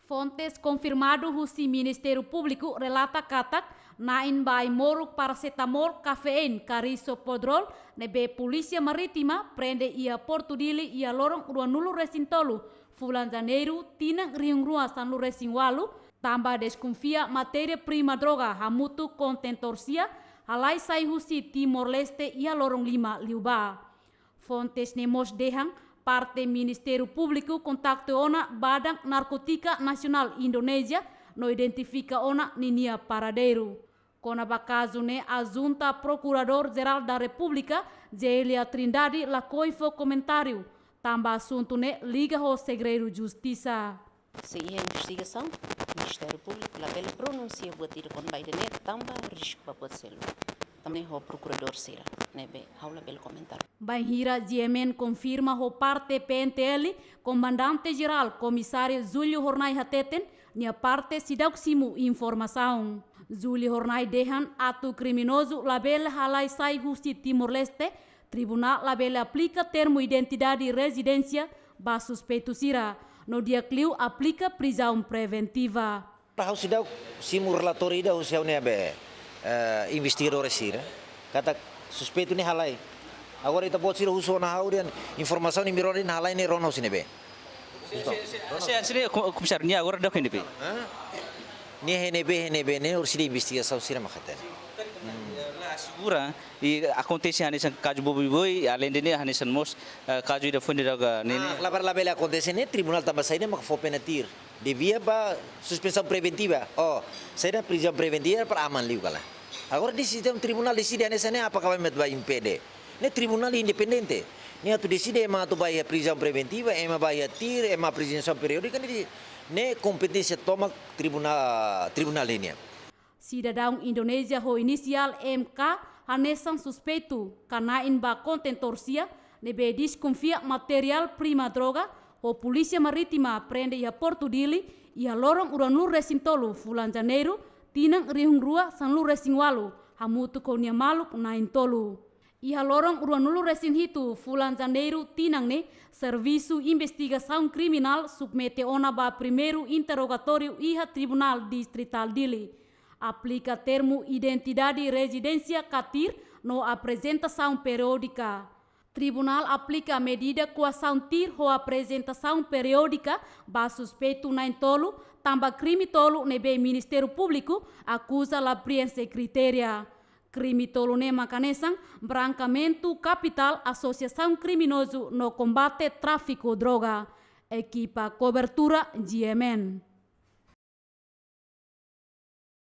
Fontes confirmado husi Ministério Público relata katak nain bai moruk paracetamol kafein carisoprodol nebe Polícia Marítima prende ia Porto Dili ia lorong ruanulu resintolu fulan janeiro tinang riung rua sanlu resingwalu tambah desconfia matéria-prima droga hamutu contentorsia halai sai husi Timor Leste ia lorong 5 liuba. Fontes nemos dehang parte Ministério Público kontakte ona Badan Narkotika Nasional Indonesia no identifica ona ninia paradeiro. Kona bakazu ne a Junta Procurador-Geral da República, Zélia Trindade, lacoifo comentário. Tamba assunto ne liga ao segredo justiça. Se ia investigação, o Ministério Público lá ele pronuncia botir com Biden tamba risco para poder também o procurador será, né, aula pelo comentário. Banhira GMN confirma o parte PNTL, comandante-geral, comissário Júlio Hornai Hateten, nia parte sidaksimu informação. Júlio Hornai dehan atu criminoso label halai sai justi Timor-Leste, tribunal label aplica termo identidade e residência, ba suspeito sira. No dia cliu aplica prisão preventiva. Para o cidadão, simu relatório da o seu nebe investigador sira, kata suspeito ni halai. Agora kita buat sira usul na haurian informação ni mirori na halai ni rono sini be. Saya komisarnya agora dah kene be. Ni henebe ni urus di investigação sira makatan. Segura e acontece hanesan caso boi além de hanesan mos caso da fundo da nele. Label acontece ni tribunal tambah saída mak for penatir. Devia ba suspensão preventiva. Oh, saída prisão preventiva para aman liu kala. Agora di sistem tribunal decide hanesan ni apa kawai met ba impede. Ni tribunal independente. Ni atu decide ema atu ba prisão preventiva, ema ba tir, ema prisão periódica ni competência toma tribunal ini. Cidadão Indonesia ho inisial MK hanesan suspeito kanain ba contentorsia nebe desconfia material prima droga ho Polícia Marítima prende ia Porto Dili ia lorong uranlu resintolu fulan janeiro tinang rihung rua sanlu resingwalu hamutu konia maluk nain tolu. Ia lorong uranulu resin hitu fulan janeiro tinang ne serviço investigação criminal submete ona ba primeiro interrogatório iha Tribunal Distrital Dili. Aplica termo identidade e residência CATIR no apresentação periódica. Tribunal aplica medida coação TIR ho apresentação periódica ba suspeito na tolo, tamba crime tolo nebe Ministério Público acusa la priense critéria. Crime tolo ne macanesang brancamento capital associação criminoso no combate tráfico droga. Equipa cobertura GMN.